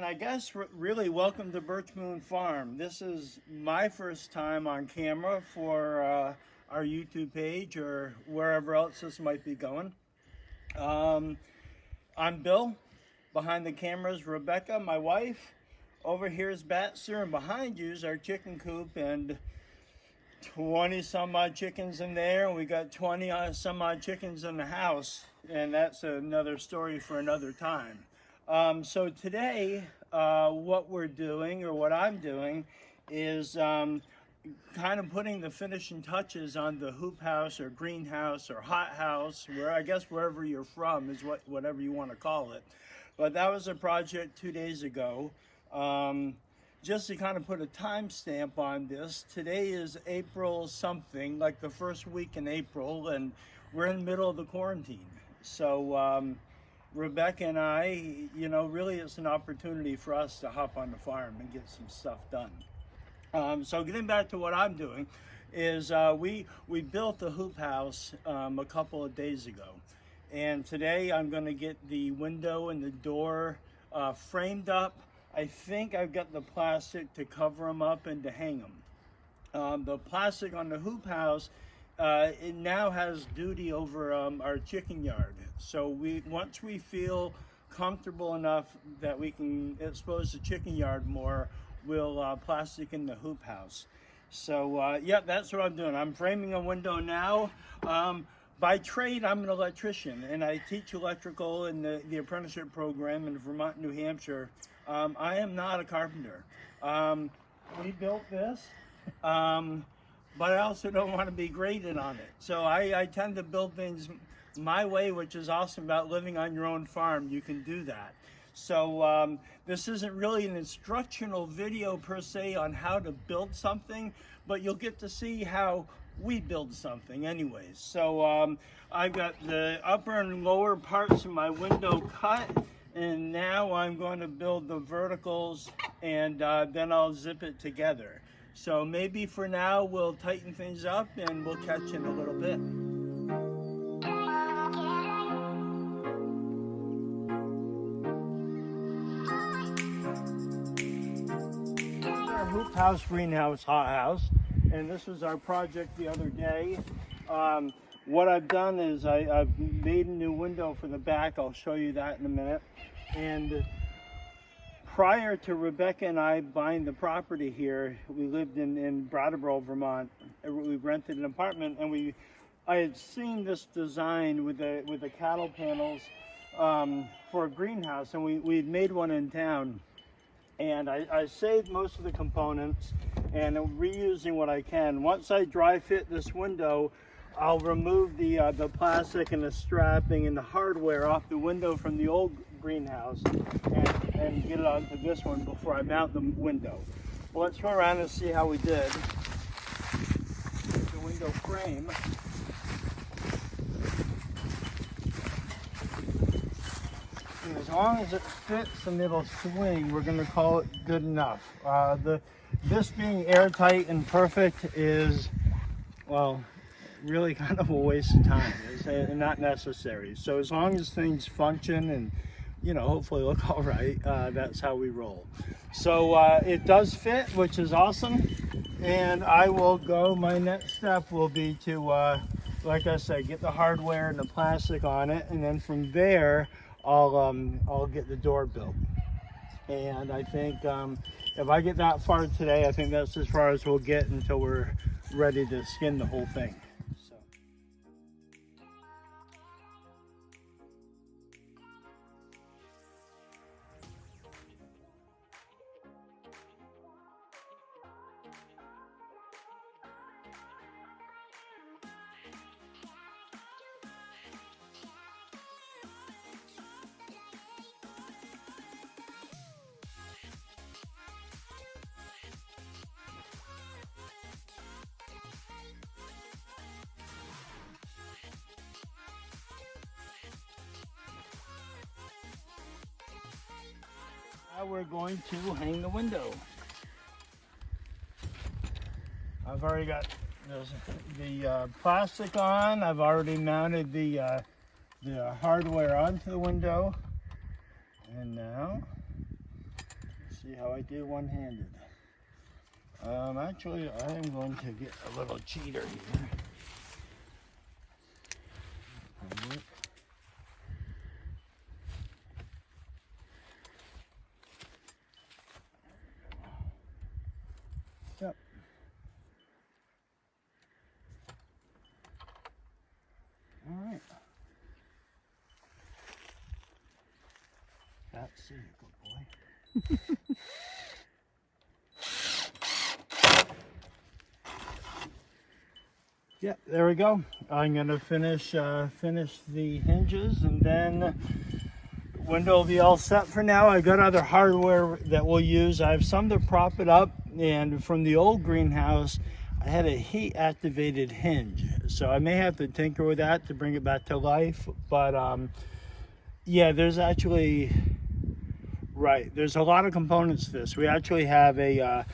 I guess really welcome to Birch Moon Farm. This is my first time on camera for our YouTube page or wherever else this might be going. I'm Bill. Behind the camera is Rebecca, my wife. Over here is Batster, and behind you is our chicken coop, and 20 some odd chickens in there, and we got 20 some odd chickens in the house, and that's another story for another time. So today, what we're doing, or what I'm doing, is kind of putting the finishing touches on the hoop house or greenhouse or hot house, where I guess wherever you're from is whatever you want to call it. But that was a project 2 days ago. Just to kind of put a timestamp on this, today is April something, like the first week in April, and we're in the middle of the quarantine. So Rebecca and I, really it's an opportunity for us to hop on the farm and get some stuff done. So getting back to what I'm doing is we built the hoop house a couple of days ago. And today I'm going to get the window and the door framed up. I think I've got the plastic to cover them up and to hang them. The plastic on the hoop house, it now has duty over our chicken yard. So once we feel comfortable enough that we can expose the chicken yard more, we'll plastic in the hoop house. So yeah, that's what I'm doing. I'm framing a window now. By trade, I'm an electrician, and I teach electrical in the apprenticeship program in Vermont, New Hampshire. I am not a carpenter. We built this, but I also don't want to be graded on it. So I tend to build things my way, which is awesome about living on your own farm. You can do that. So this isn't really an instructional video per se on how to build something, but you'll get to see how we build something anyways. So I've got the upper and lower parts of my window cut, and now I'm going to build the verticals, and then I'll zip it together. So maybe for now we'll tighten things up and we'll catch in a little bit. Our hoop house, greenhouse, hot house. And this was our project the other day. What I've done is I've made a new window for the back. I'll show you that in a minute. And prior to Rebecca and I buying the property here, we lived in Brattleboro, Vermont. We rented an apartment, and I had seen this design with the cattle panels for a greenhouse, and we'd made one in town. And I saved most of the components and I'm reusing what I can. Once I dry fit this window, I'll remove the plastic and the strapping and the hardware off the window from the old greenhouse and get it onto this one before I mount the window. Well, let's go around and see how we did. The window frame. And as long as it fits and it'll swing, we're going to call it good enough. This being airtight and perfect is, well, really kind of a waste of time. It's not necessary. So as long as things function and, hopefully look all right, that's how we roll. So it does fit, which is awesome. And I will go, my next step will be to, like I said, get the hardware and the plastic on it. And then from there, I'll get the door built. And I think if I get that far today, I think that's as far as we'll get until we're ready to skin the whole thing. Now we're going to hang the window. I've already got the plastic on. I've already mounted the hardware onto the window. And now see how I do one-handed. Actually, I am going to get a little cheater here. Yep. All right. That's it, good boy. Yep, there we go. I'm gonna finish the hinges, and then window will be all set for now. I got other hardware that we'll use. I have some to prop it up, and from the old greenhouse, I had a heat activated hinge, so I may have to tinker with that to bring it back to life. But yeah, there's actually there's a lot of components to this. We actually have a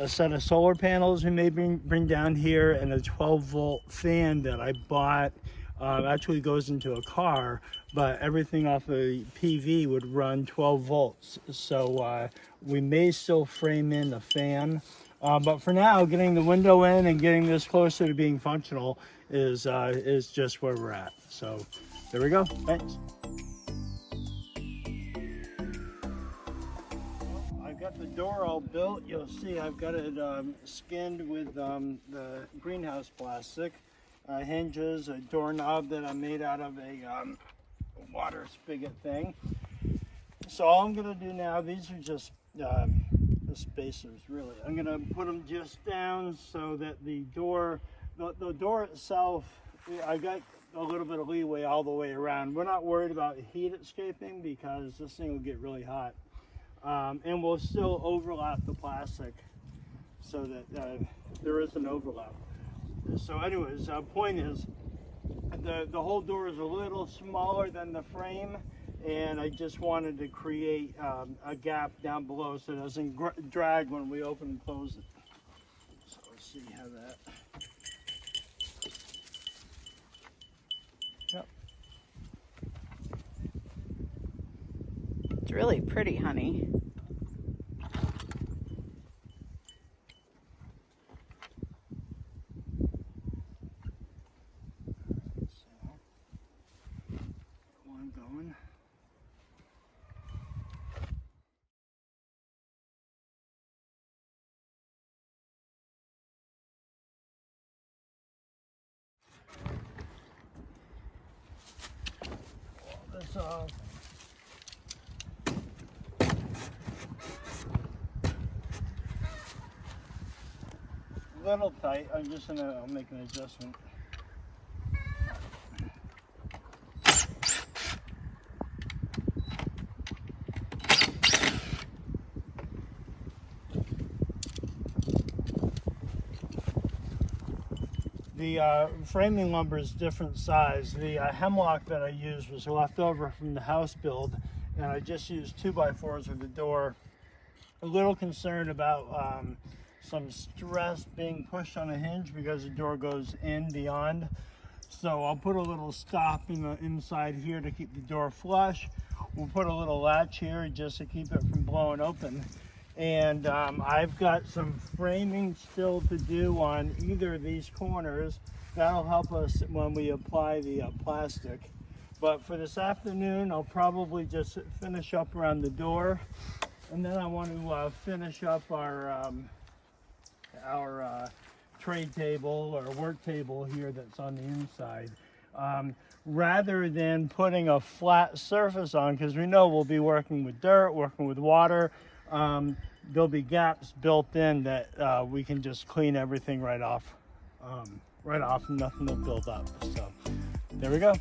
set of solar panels we may bring down here, and a 12-volt fan that I bought. Actually goes into a car, but everything off of the PV would run 12 volts. So we may still frame in a fan. But for now, getting the window in and getting this closer to being functional is just where we're at. So there we go. Thanks. I've got the door all built. You'll see I've got it skinned with the greenhouse plastic. Hinges, a doorknob that I made out of a water spigot thing. So all I'm going to do now, these are just the spacers really. I'm going to put them just down so that the door itself, I got a little bit of leeway all the way around. We're not worried about heat escaping because this thing will get really hot. And we'll still overlap the plastic so that there is an overlap. So anyways, point is, the whole door is a little smaller than the frame, and I just wanted to create a gap down below so it doesn't drag when we open and close it. So let's see how that... Yep. It's really pretty, honey. Going. This off. A little tight. I'll make an adjustment. The framing lumber is different size. The hemlock that I used was left over from the house build, and I just used 2x4s with the door. A little concerned about some stress being pushed on a hinge because the door goes in beyond. So I'll put a little stop in the inside here to keep the door flush. We'll put a little latch here just to keep it from blowing open. And I've got some framing still to do on either of these corners. That'll help us when we apply the plastic. But for this afternoon, I'll probably just finish up around the door. And then I want to finish up our trade table or work table here that's on the inside. Rather than putting a flat surface on, because we know we'll be working with dirt, working with water, there'll be gaps built in that we can just clean everything right off and nothing will build up. So there we go.